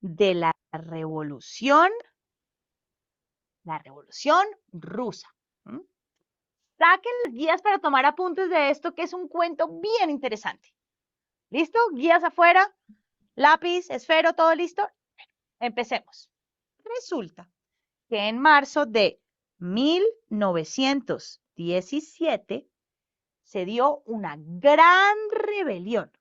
de la revolución rusa. Saquen las guías para tomar apuntes de esto, que es un cuento bien interesante. ¿Listo? Guías afuera, lápiz, esfero, ¿todo listo? Empecemos. Resulta que en marzo de 1917 se dio una gran rebelión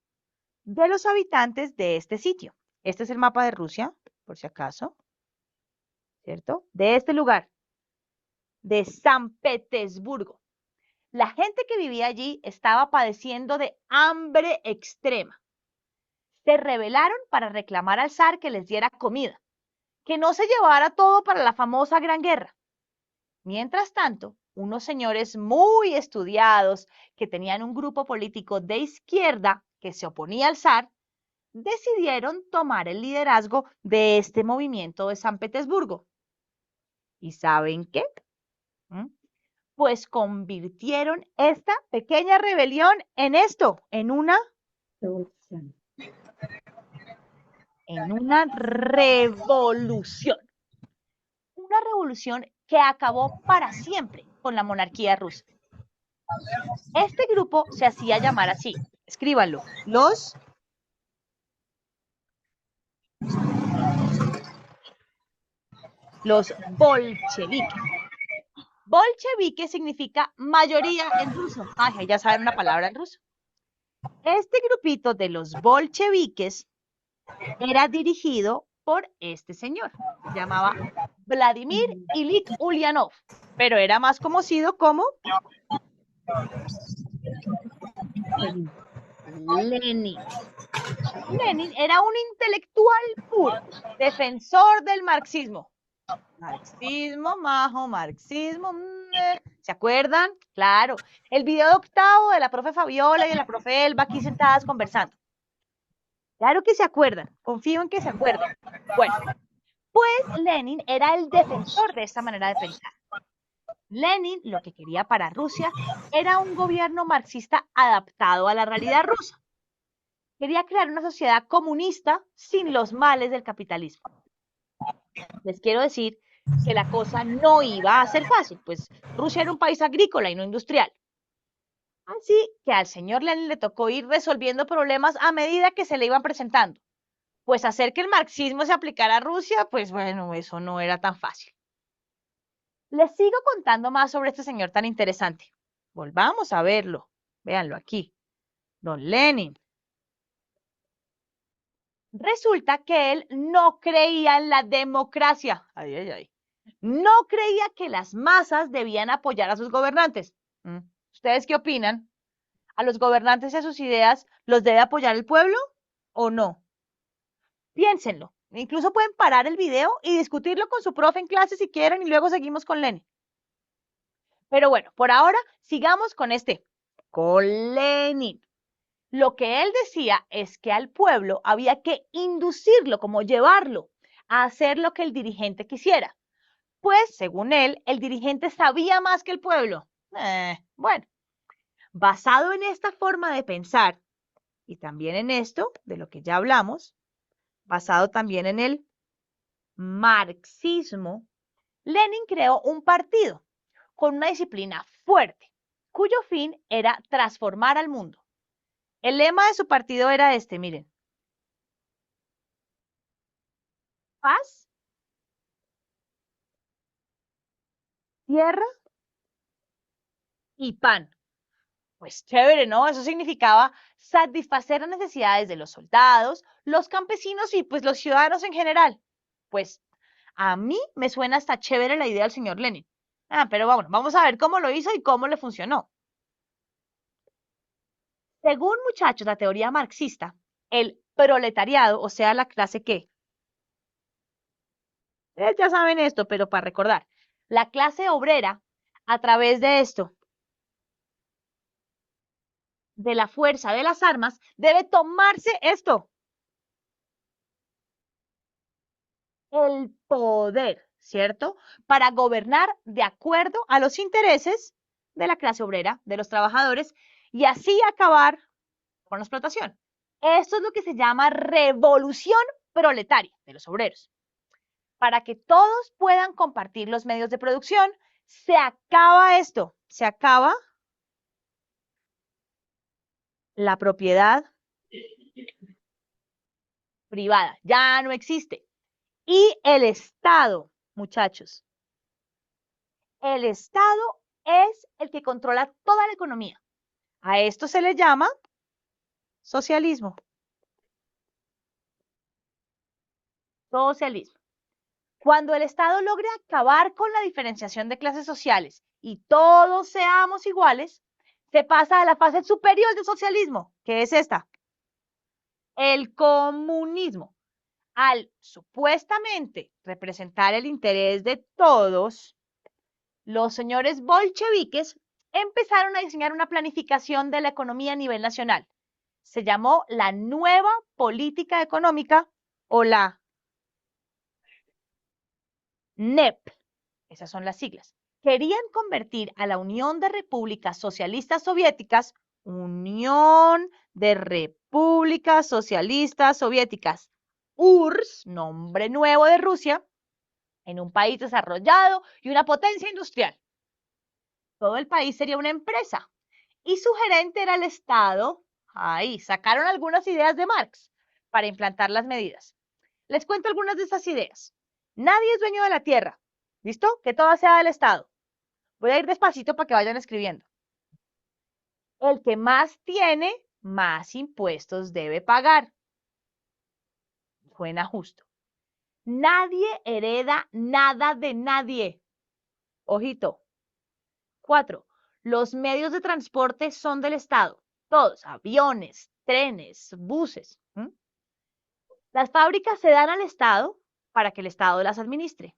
de los habitantes de este sitio. Este es el mapa de Rusia, por si acaso, ¿cierto? De este lugar, de San Petersburgo. La gente que vivía allí estaba padeciendo de hambre extrema. Se rebelaron para reclamar al zar que les diera comida, que no se llevara todo para la famosa Gran Guerra. Mientras tanto, unos señores muy estudiados que tenían un grupo político de izquierda que se oponía al zar, decidieron tomar el liderazgo de este movimiento de San Petersburgo. ¿Y saben qué? Pues convirtieron esta pequeña rebelión en esto, en una revolución. Una revolución que acabó para siempre con la monarquía rusa. Este grupo se hacía llamar así, escríbanlo, los bolcheviques. Bolchevique significa mayoría en ruso. Ay, ya saben una palabra en ruso. Este grupito de los bolcheviques era dirigido por este señor. Se llamaba Vladimir Ilich Ulyanov, pero era más conocido como Lenin. Lenin era un intelectual puro, defensor del marxismo. Marxismo, majo, marxismo. ¿Se acuerdan? Claro. El video de octavo de la profe Fabiola y de la profe Elba aquí sentadas conversando. Claro que se acuerdan. Confío en que se acuerdan. Bueno, pues Lenin era el defensor de esta manera de pensar. Lenin lo que quería para Rusia era un gobierno marxista adaptado a la realidad rusa. Quería crear una sociedad comunista sin los males del capitalismo. Les quiero decir que la cosa no iba a ser fácil, pues Rusia era un país agrícola y no industrial. Así que al señor Lenin le tocó ir resolviendo problemas a medida que se le iban presentando. Pues hacer que el marxismo se aplicara a Rusia, pues bueno, eso no era tan fácil. Les sigo contando más sobre este señor tan interesante. Volvamos a verlo. Véanlo aquí. Don Lenin. Resulta que él no creía en la democracia. Ay, ay, ay. No creía que las masas debían apoyar a sus gobernantes. ¿Ustedes qué opinan? ¿A los gobernantes y a sus ideas los debe apoyar el pueblo o no? Piénsenlo. Incluso pueden parar el video y discutirlo con su profe en clase si quieren y luego seguimos con Lenin. Pero bueno, por ahora sigamos con Lenin. Lo que él decía es que al pueblo había que inducirlo, como llevarlo a hacer lo que el dirigente quisiera. Pues, según él, el dirigente sabía más que el pueblo. Bueno, basado en esta forma de pensar y también en esto, de lo que ya hablamos, basado también en el marxismo, Lenin creó un partido con una disciplina fuerte, cuyo fin era transformar al mundo. El lema de su partido era este, miren. Paz, tierra y pan. Pues chévere, ¿no? Eso significaba satisfacer las necesidades de los soldados, los campesinos y pues los ciudadanos en general. Pues a mí me suena hasta chévere la idea del señor Lenin. Pero vamos a ver cómo lo hizo y cómo le funcionó. Según muchachos, la teoría marxista, el proletariado, o sea, la clase ¿qué? Ya saben esto, pero para recordar, la clase obrera, a través de esto, de la fuerza de las armas, debe tomarse esto, el poder, ¿cierto? Para gobernar de acuerdo a los intereses de la clase obrera, de los trabajadores, y así acabar con la explotación. Esto es lo que se llama revolución proletaria, de los obreros. Para que todos puedan compartir los medios de producción, se acaba esto, se acaba la propiedad privada, ya no existe. Y el Estado, muchachos, el Estado es el que controla toda la economía. A esto se le llama socialismo. Socialismo. Cuando el Estado logre acabar con la diferenciación de clases sociales y todos seamos iguales, se pasa a la fase superior del socialismo, que es esta, el comunismo. Al supuestamente representar el interés de todos, los señores bolcheviques empezaron a diseñar una planificación de la economía a nivel nacional. Se llamó la Nueva Política Económica o la NEP. Esas son las siglas. Querían convertir a la Unión de Repúblicas Socialistas Soviéticas, Unión de Repúblicas Socialistas Soviéticas, URSS, nombre nuevo de Rusia, en un país desarrollado y una potencia industrial. Todo el país sería una empresa y su gerente era el Estado. Ahí sacaron algunas ideas de Marx para implantar las medidas. Les cuento algunas de esas ideas. Nadie es dueño de la tierra. ¿Listo? Que todo sea del Estado. Voy a ir despacito para que vayan escribiendo. El que más tiene, más impuestos debe pagar. Suena justo. Nadie hereda nada de nadie. Ojito. 4. Los medios de transporte son del Estado. Todos, aviones, trenes, buses. Las fábricas se dan al Estado para que el Estado las administre.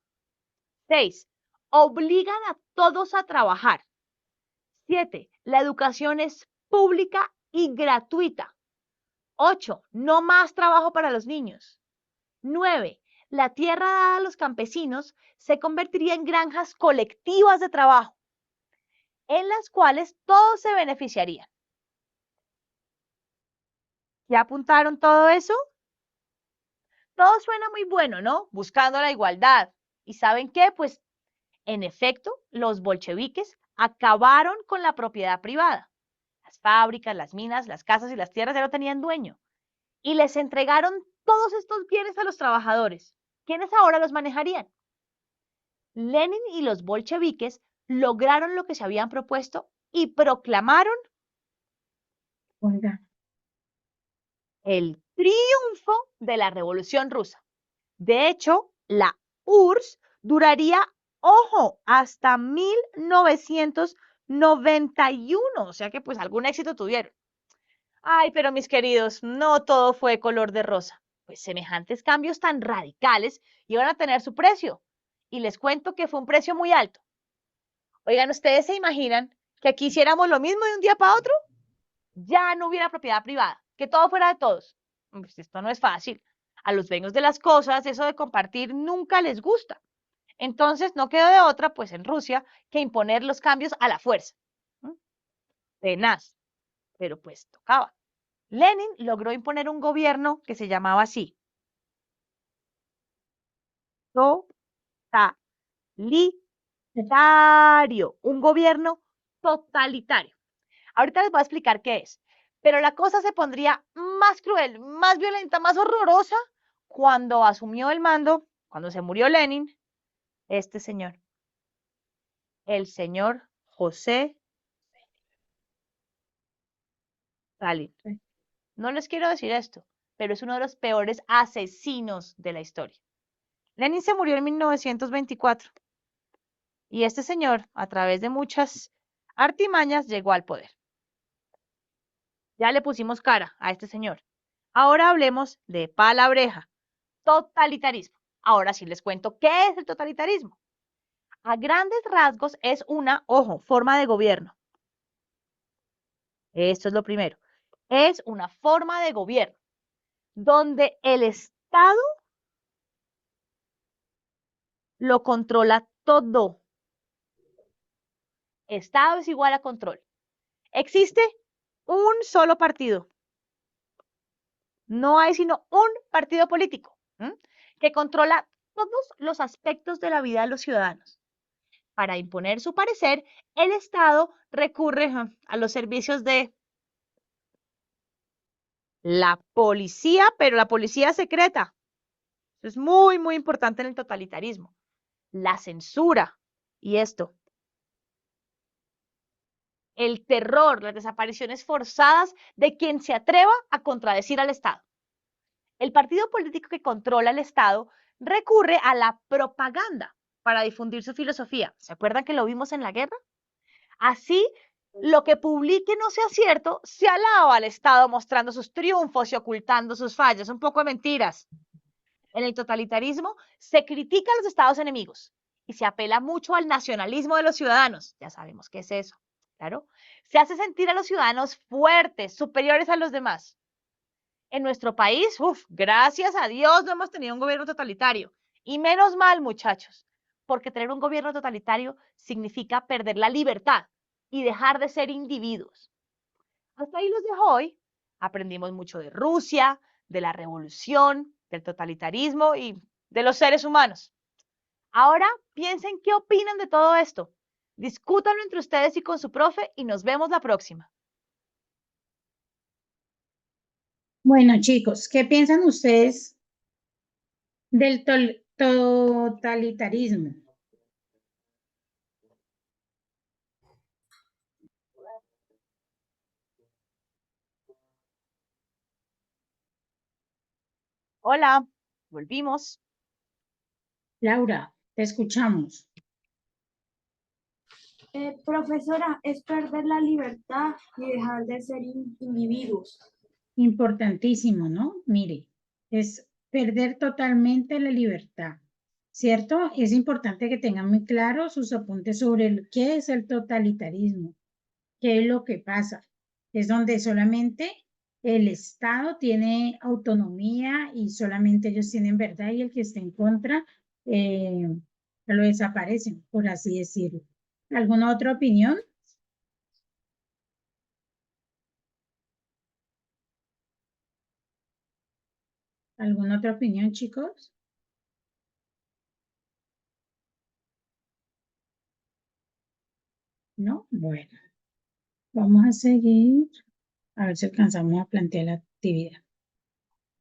6. Obligan a todos a trabajar. 7. La educación es pública y gratuita. 8. No más trabajo para los niños. 9. La tierra dada a los campesinos se convertiría en granjas colectivas de trabajo, en las cuales todos se beneficiarían. ¿Ya apuntaron todo eso? Todo suena muy bueno, ¿no? Buscando la igualdad. ¿Y saben qué? Pues, en efecto, los bolcheviques acabaron con la propiedad privada. Las fábricas, las minas, las casas y las tierras ya no tenían dueño. Y les entregaron todos estos bienes a los trabajadores. ¿Quiénes ahora los manejarían? Lenin y los bolcheviques lograron lo que se habían propuesto y proclamaron el triunfo de la Revolución Rusa. De hecho, la URSS duraría, ojo, hasta 1991, o sea que pues algún éxito tuvieron. Ay, pero mis queridos, no todo fue color de rosa. Pues semejantes cambios tan radicales iban a tener su precio. Y les cuento que fue un precio muy alto. Oigan, ¿ustedes se imaginan que aquí hiciéramos lo mismo de un día para otro? Ya no hubiera propiedad privada, que todo fuera de todos. Pues esto no es fácil. A los dueños de las cosas, eso de compartir nunca les gusta. Entonces no quedó de otra, pues en Rusia, que imponer los cambios a la fuerza. Tenaz, pero pues tocaba. Lenin logró imponer un gobierno que se llamaba así: totalitario, un gobierno totalitario. Ahorita les voy a explicar qué es, pero la cosa se pondría más cruel, más violenta, más horrorosa cuando asumió el mando, cuando se murió Lenin, este señor, el señor José Stalin. No les quiero decir esto, pero es uno de los peores asesinos de la historia. Lenin se murió en 1924 y este señor, a través de muchas artimañas, llegó al poder. Ya le pusimos cara a este señor. Ahora hablemos de palabreja, totalitarismo. Ahora sí les cuento qué es el totalitarismo. A grandes rasgos es una, ojo, forma de gobierno. Esto es lo primero. Es una forma de gobierno donde el Estado lo controla todo. Estado es igual a control. Existe un solo partido. No hay sino un partido político. que controla todos los aspectos de la vida de los ciudadanos. Para imponer su parecer, el Estado recurre a los servicios de la policía, pero la policía secreta. Eso es muy, muy importante en el totalitarismo. La censura. Y esto, el terror, las desapariciones forzadas de quien se atreva a contradecir al Estado. El partido político que controla el Estado recurre a la propaganda para difundir su filosofía. ¿Se acuerdan que lo vimos en la guerra? Así, lo que publique no sea cierto, se alaba al Estado mostrando sus triunfos y ocultando sus fallas. Un poco de mentiras. En el totalitarismo se critica a los estados enemigos y se apela mucho al nacionalismo de los ciudadanos. Ya sabemos qué es eso, claro. Se hace sentir a los ciudadanos fuertes, superiores a los demás. En nuestro país, gracias a Dios no hemos tenido un gobierno totalitario. Y menos mal, muchachos, porque tener un gobierno totalitario significa perder la libertad y dejar de ser individuos. Hasta ahí los dejo hoy. Aprendimos mucho de Rusia, de la revolución, del totalitarismo y de los seres humanos. Ahora piensen qué opinan de todo esto. Discútanlo entre ustedes y con su profe y nos vemos la próxima. Bueno, chicos, ¿qué piensan ustedes del totalitarismo? Hola, volvimos. Laura, te escuchamos. Profesora, es perder la libertad y dejar de ser individuos. Importantísimo, ¿no? Mire, es perder totalmente la libertad, ¿cierto? Es importante que tengan muy claro sus apuntes sobre qué es el totalitarismo, qué es lo que pasa. Es donde solamente el Estado tiene autonomía y solamente ellos tienen verdad y el que esté en contra eh, lo desaparecen, por así decirlo. ¿Alguna otra opinión? ¿Alguna otra opinión, chicos? ¿No? Bueno, vamos a seguir. A ver si alcanzamos a plantear la actividad.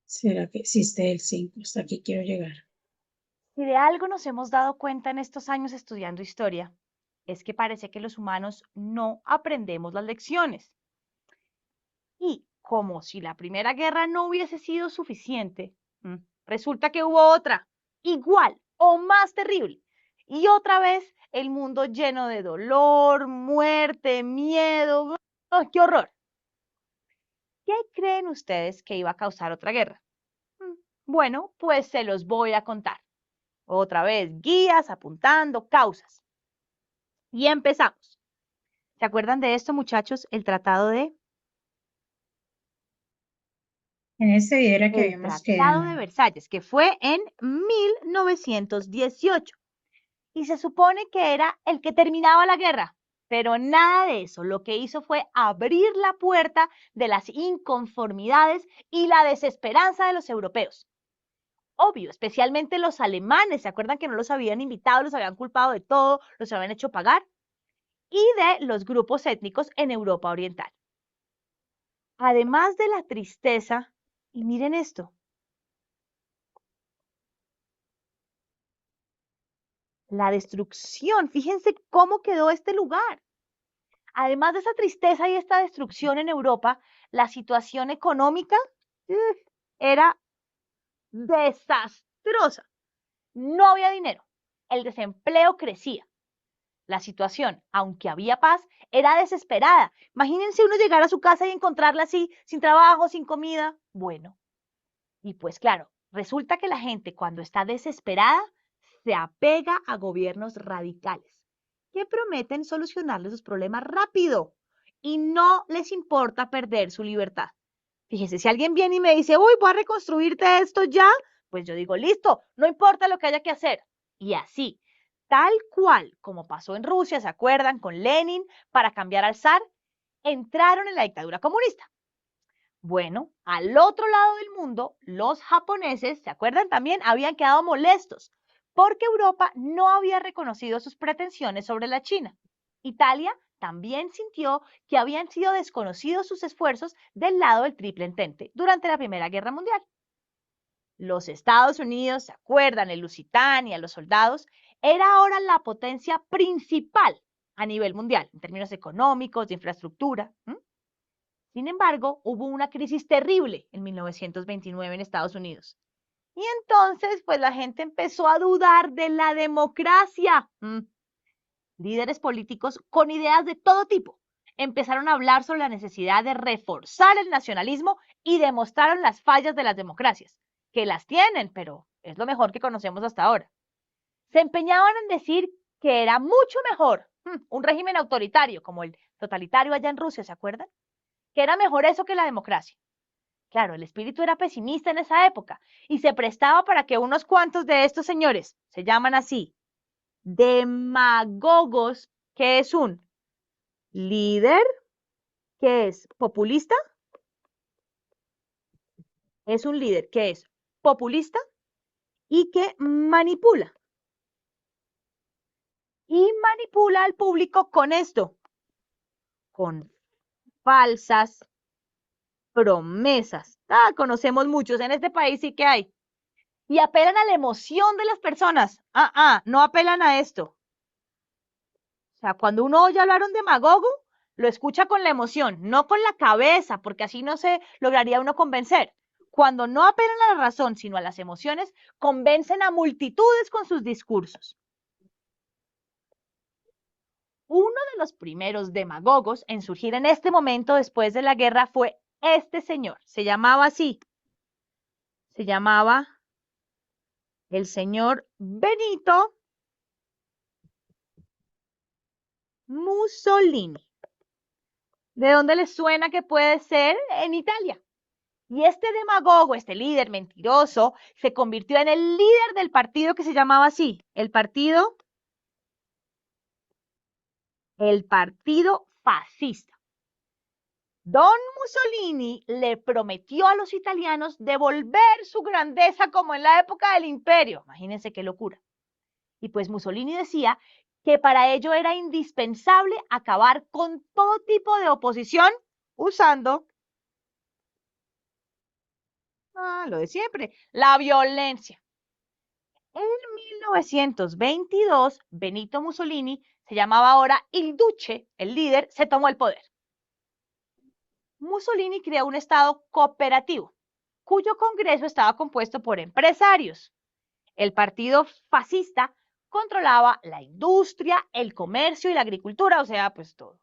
¿Será que existe el 5? Hasta aquí quiero llegar. Si de algo nos hemos dado cuenta en estos años estudiando historia, es que parece que los humanos no aprendemos las lecciones. Y como si la Primera Guerra no hubiese sido suficiente, resulta que hubo otra, igual o más terrible. Y otra vez el mundo lleno de dolor, muerte, miedo. ¡Oh, qué horror! ¿Qué creen ustedes que iba a causar otra guerra? Bueno, pues se los voy a contar. Otra vez, guías apuntando causas. Y empezamos. ¿Se acuerdan de esto, muchachos? El tratado de En este video era que El habíamos Tratado de quedado. Versalles, que fue en 1918. Y se supone que era el que terminaba la guerra. Pero nada de eso. Lo que hizo fue abrir la puerta de las inconformidades y la desesperanza de los europeos. Obvio, especialmente los alemanes. ¿Se acuerdan que no los habían invitado, los habían culpado de todo, los habían hecho pagar? Y de los grupos étnicos en Europa Oriental. Además de la tristeza, y miren esto, la destrucción. Fíjense cómo quedó este lugar. Además de esa tristeza y esta destrucción en Europa, la situación económica era desastrosa. No había dinero. El desempleo crecía. La situación, aunque había paz, era desesperada. Imagínense uno llegar a su casa y encontrarla así, sin trabajo, sin comida. Bueno, y pues claro, resulta que la gente cuando está desesperada se apega a gobiernos radicales que prometen solucionarle sus problemas rápido y no les importa perder su libertad. Fíjese, si alguien viene y me dice, uy, voy a reconstruirte esto ya, pues yo digo, listo, no importa lo que haya que hacer. Y así, tal cual como pasó en Rusia, ¿se acuerdan? Con Lenin, para cambiar al zar, entraron en la dictadura comunista. Bueno, al otro lado del mundo, los japoneses, ¿se acuerdan también? Habían quedado molestos porque Europa no había reconocido sus pretensiones sobre la China. Italia también sintió que habían sido desconocidos sus esfuerzos del lado del Triple Entente durante la Primera Guerra Mundial. Los Estados Unidos, ¿se acuerdan? El Lusitania, los soldados, era ahora la potencia principal a nivel mundial, en términos económicos, de infraestructura. Sin embargo, hubo una crisis terrible en 1929 en Estados Unidos. Y entonces, pues la gente empezó a dudar de la democracia. Líderes políticos con ideas de todo tipo empezaron a hablar sobre la necesidad de reforzar el nacionalismo y demostraron las fallas de las democracias, que las tienen, pero es lo mejor que conocemos hasta ahora. Se empeñaban en decir que era mucho mejor un régimen autoritario como el totalitario allá en Rusia, ¿se acuerdan? Que era mejor eso que la democracia. Claro, el espíritu era pesimista en esa época y se prestaba para que unos cuantos de estos señores, se llaman así, demagogos, que es un líder que es populista, es un líder que es populista y que manipula. Y manipula al público con esto, con falsas promesas. Conocemos muchos, en este país sí que hay. Y apelan a la emoción de las personas. No apelan a esto. O sea, cuando uno oye hablar a un demagogo, lo escucha con la emoción, no con la cabeza, porque así no se lograría uno convencer. Cuando no apelan a la razón, sino a las emociones, convencen a multitudes con sus discursos. Uno de los primeros demagogos en surgir en este momento después de la guerra fue este señor. Se llamaba así. Se llamaba el señor Benito Mussolini. ¿De dónde les suena que puede ser? En Italia. Y este demagogo, este líder mentiroso, se convirtió en el líder del partido que se llamaba así, el Partido Fascista. Don Mussolini le prometió a los italianos devolver su grandeza como en la época del imperio. Imagínense qué locura. Y pues Mussolini decía que para ello era indispensable acabar con todo tipo de oposición usando lo de siempre, la violencia. En 1922, Benito Mussolini, se llamaba ahora Il Duce, el líder, se tomó el poder. Mussolini creó un Estado cooperativo, cuyo Congreso estaba compuesto por empresarios. El partido fascista controlaba la industria, el comercio y la agricultura, o sea, pues todo.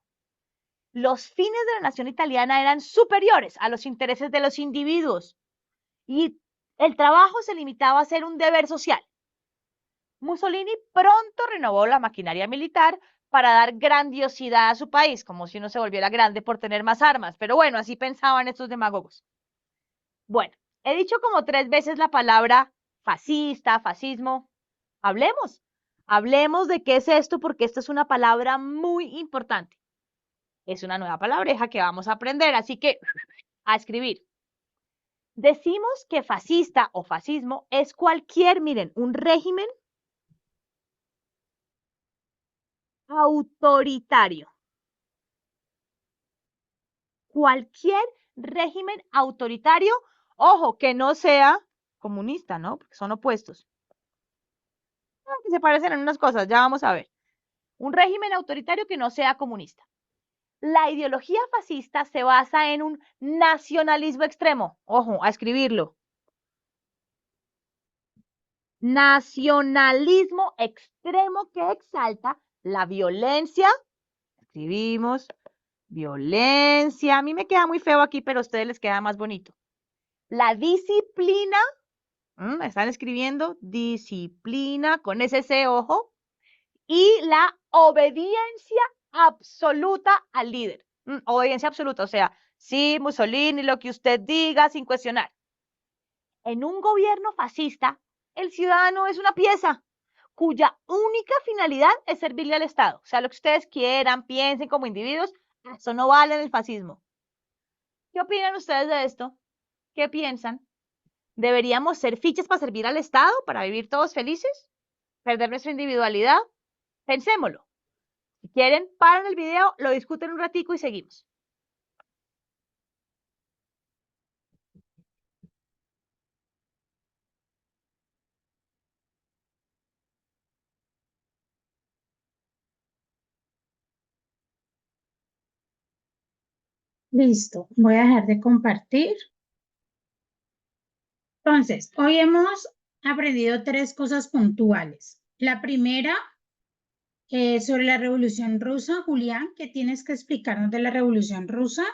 Los fines de la nación italiana eran superiores a los intereses de los individuos y el trabajo se limitaba a ser un deber social. Mussolini pronto renovó la maquinaria militar para dar grandiosidad a su país, como si uno se volviera grande por tener más armas. Pero bueno, así pensaban estos demagogos. Bueno, he dicho como 3 veces la palabra fascista, fascismo. Hablemos de qué es esto, porque esta es una palabra muy importante. Es una nueva palabreja que vamos a aprender, así que a escribir. Decimos que fascista o fascismo es cualquier, miren, un régimen autoritario. Cualquier régimen autoritario, ojo, que no sea comunista, ¿no? Porque son opuestos. Que se parecen en unas cosas, ya vamos a ver. Un régimen autoritario que no sea comunista. La ideología fascista se basa en un nacionalismo extremo. Ojo, a escribirlo. Nacionalismo extremo que exalta la violencia. Escribimos violencia. A mí me queda muy feo aquí, pero a ustedes les queda más bonito. La disciplina. Están escribiendo disciplina con ese C, ojo. Y la obediencia absoluta al líder. Obediencia absoluta, o sea, sí, Mussolini, lo que usted diga sin cuestionar. En un gobierno fascista, el ciudadano es una pieza cuya única finalidad es servirle al Estado. O sea, lo que ustedes quieran, piensen como individuos, eso no vale en el fascismo. ¿Qué opinan ustedes de esto? ¿Qué piensan? ¿Deberíamos ser fichas para servir al Estado, para vivir todos felices? ¿Perder nuestra individualidad? Pensémoslo. Si quieren, paran el video, lo discuten un ratico y seguimos. Listo, voy a dejar de compartir. Entonces, hoy hemos aprendido 3 cosas puntuales. La primera, sobre la Revolución Rusa. Julián, ¿qué tienes que explicarnos de la Revolución Rusa?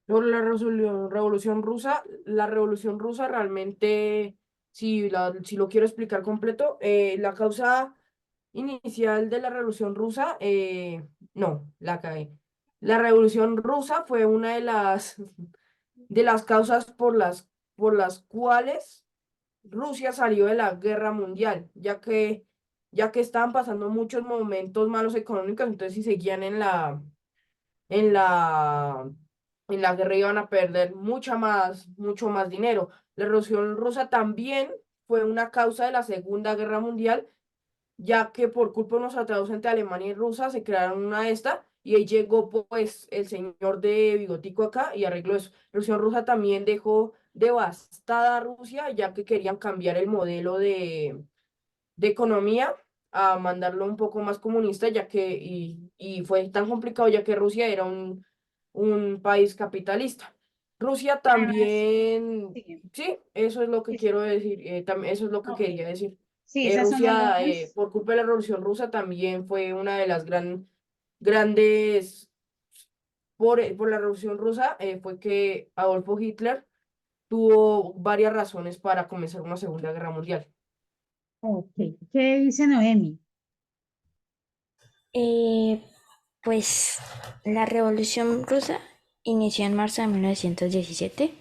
Sobre la Revolución Rusa, la Revolución Rusa realmente, si lo quiero explicar completo, la causa inicial de la Revolución Rusa, no, la cagué. La Revolución Rusa fue una de las causas por las cuales Rusia salió de la Guerra Mundial, ya que estaban pasando muchos momentos malos económicos, entonces si seguían en la, en la guerra iban a perder mucho más dinero. La Revolución Rusa también fue una causa de la Segunda Guerra Mundial, ya que por culpa de unos tratados entre Alemania y Rusia se crearon una esta, y ahí llegó pues el señor de Bigotico acá y arregló eso. La Revolución Rusa también dejó devastada a Rusia, ya que querían cambiar el modelo de economía a mandarlo un poco más comunista, y fue tan complicado ya que Rusia era un país capitalista. Rusia Además, también, sí, sí, eso es lo que sí, quiero decir, eso es lo que ok. quería decir. Sí, esas son Rusia, algunas. por culpa de la Revolución Rusa, también fue una de las grandes, por la Revolución Rusa, fue que Adolfo Hitler tuvo varias razones para comenzar una Segunda Guerra Mundial. Ok, ¿qué dice Noemi? Eh, pues la Revolución Rusa inició en marzo de 1917.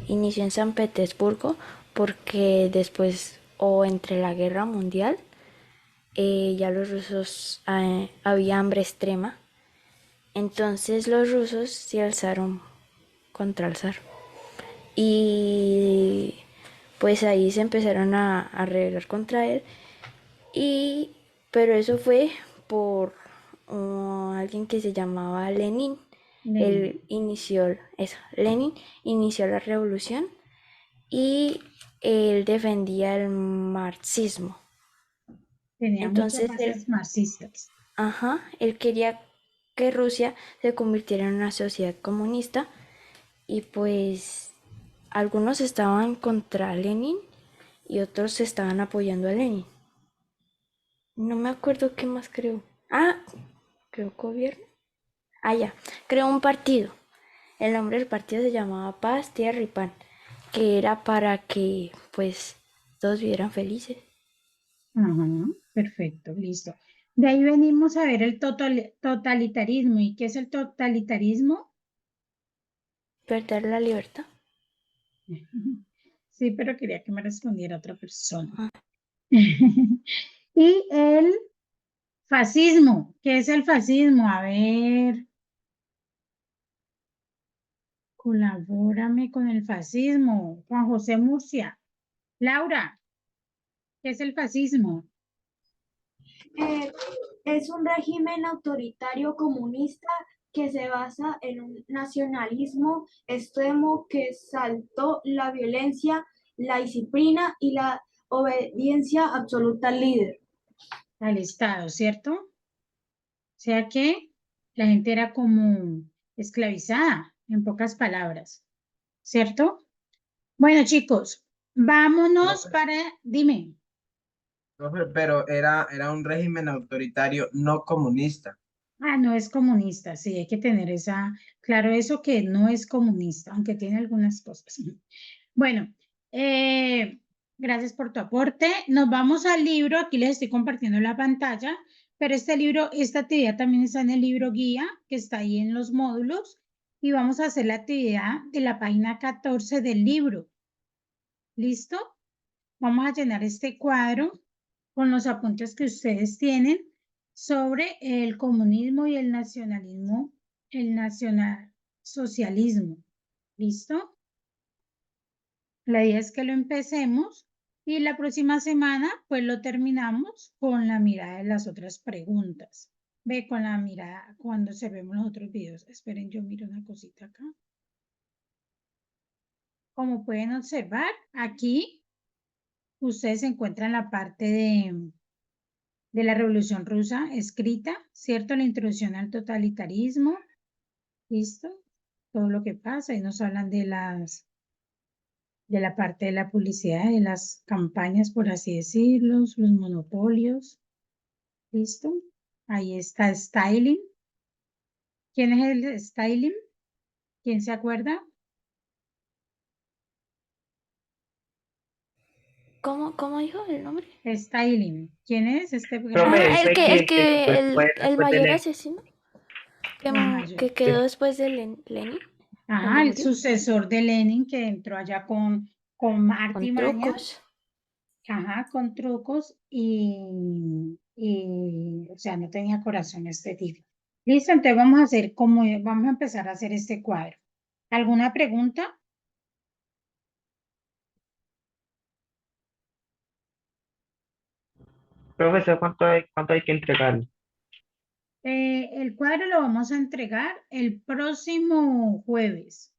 Inició en San Petersburgo porque después o entre la Guerra Mundial ya los rusos había hambre extrema. Entonces los rusos se alzaron contra el zar. Y pues ahí se empezaron a rebelar contra él. Pero eso fue por alguien que se llamaba Lenin. Lenin. Lenin inició la revolución y él defendía el marxismo. Tenía muchas Entonces bases marxistas. él quería que Rusia se convirtiera en una sociedad comunista y pues algunos estaban contra Lenin y otros estaban apoyando a Lenin. No me acuerdo qué más creó. Creó gobierno. Ya, creó un partido. El nombre del partido se llamaba Paz, Tierra y Pan, que era para que pues todos vivieran felices. Ajá, perfecto, listo. De ahí venimos a ver el totalitarismo. ¿Y qué es el totalitarismo? Perder la libertad. Sí, pero quería que me respondiera otra persona. Ah. Y el fascismo. ¿Qué es el fascismo? A ver, colabórame con el fascismo. Juan José Murcia. Laura, ¿qué es el fascismo? Es un régimen autoritario comunista que se basa en un nacionalismo extremo que exaltó la violencia, la disciplina y la obediencia absoluta al líder. Al Estado, ¿cierto? O sea que la gente era como esclavizada, en pocas palabras, ¿cierto? Bueno, chicos, vámonos para, dime. Profe, pero era un régimen autoritario no comunista. No es comunista, sí, hay que tener claro eso que no es comunista, aunque tiene algunas cosas. Bueno, gracias por tu aporte. Nos vamos al libro, aquí les estoy compartiendo la pantalla, pero este libro, esta actividad también está en el libro guía, que está ahí en los módulos, y vamos a hacer la actividad de la página 14 del libro. ¿Listo? Vamos a llenar este cuadro con los apuntes que ustedes tienen sobre el comunismo y el nacionalsocialismo. ¿Listo? La idea es que lo empecemos y la próxima semana pues lo terminamos con la mirada de las otras preguntas. Ve con la mirada cuando observemos los otros videos. Esperen, yo miro una cosita acá. Como pueden observar, aquí ustedes se encuentran la parte de la Revolución Rusa escrita, ¿cierto? La introducción al totalitarismo, ¿listo? Todo lo que pasa y nos hablan de la parte de la publicidad, de las campañas, por así decirlo, los monopolios, ¿listo? Ahí está styling. ¿Quién es el styling? ¿Quién se acuerda? ¿Cómo dijo el nombre? Styling. ¿Quién es este Profe, gran? dice El después de mayor leer. asesino Ajá, que quedó después de Lenin, cuando ajá, el murió, sucesor de Lenin que entró allá con con artimañas, trucos. ajá, con trucos o sea, no tenía corazón este tipo. Listo, entonces vamos a empezar a hacer este cuadro. ¿Alguna pregunta? Profesor, cuánto hay que entregar? El cuadro lo vamos a entregar el próximo jueves,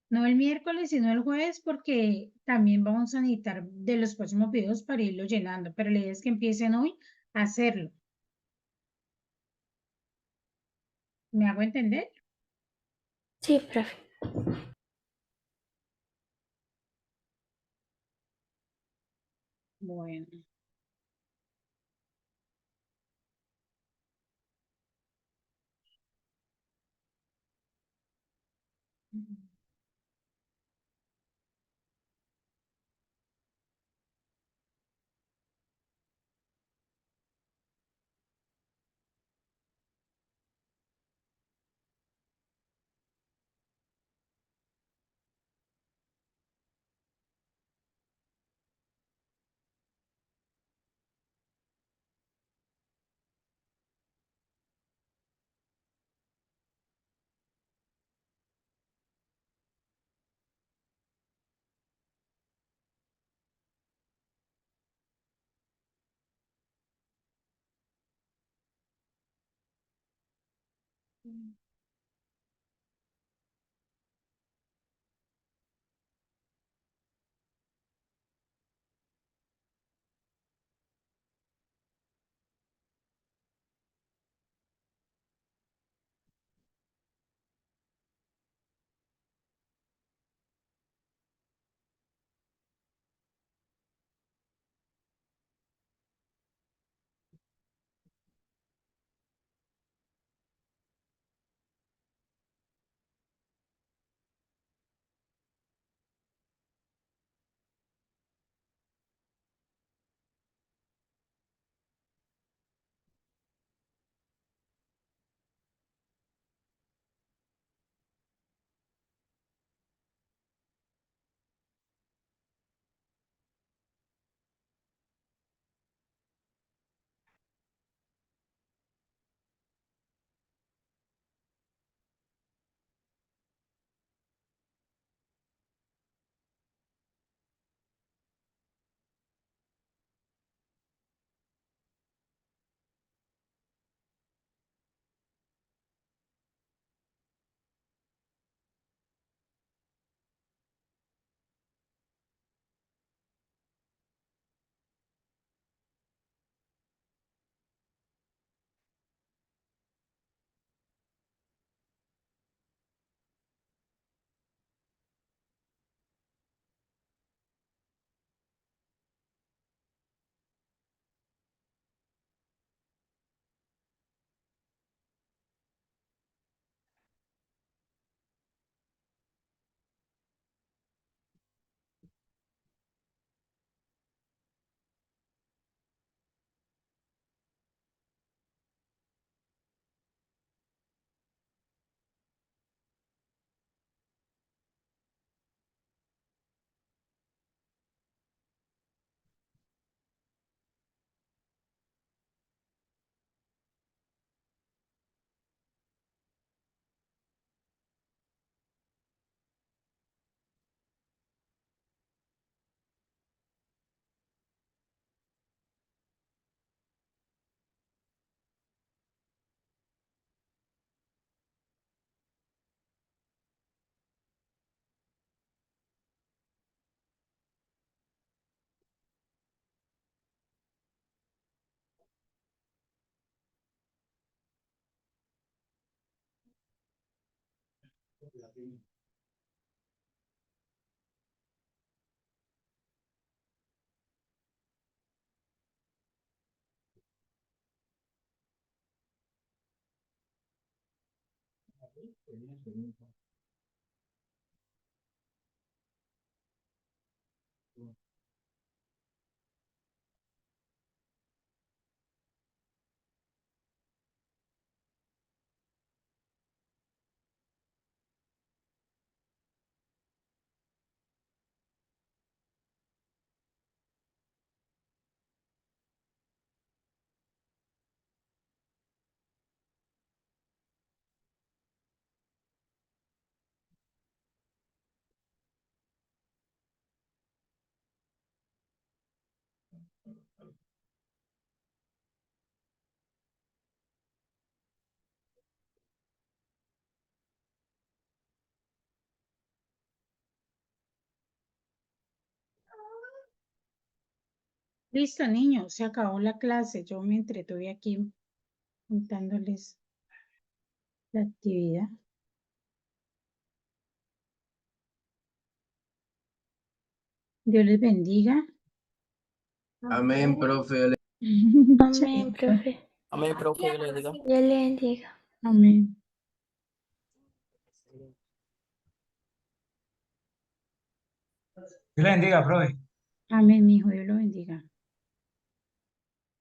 no el miércoles, sino el jueves, porque también vamos a necesitar de los próximos videos para irlo llenando, pero la idea es que empiecen hoy a hacerlo. ¿Me hago entender? Sí, profe. Bueno. Listo, niños, se acabó la clase. Yo me entretuve aquí contándoles la actividad. Dios les bendiga. Amén, profe. Amén, profe. Amén, profe, Dios le diga. Dios le bendiga. Amén. Dios le bendiga, profe. Amén, mi hijo, Dios lo bendiga.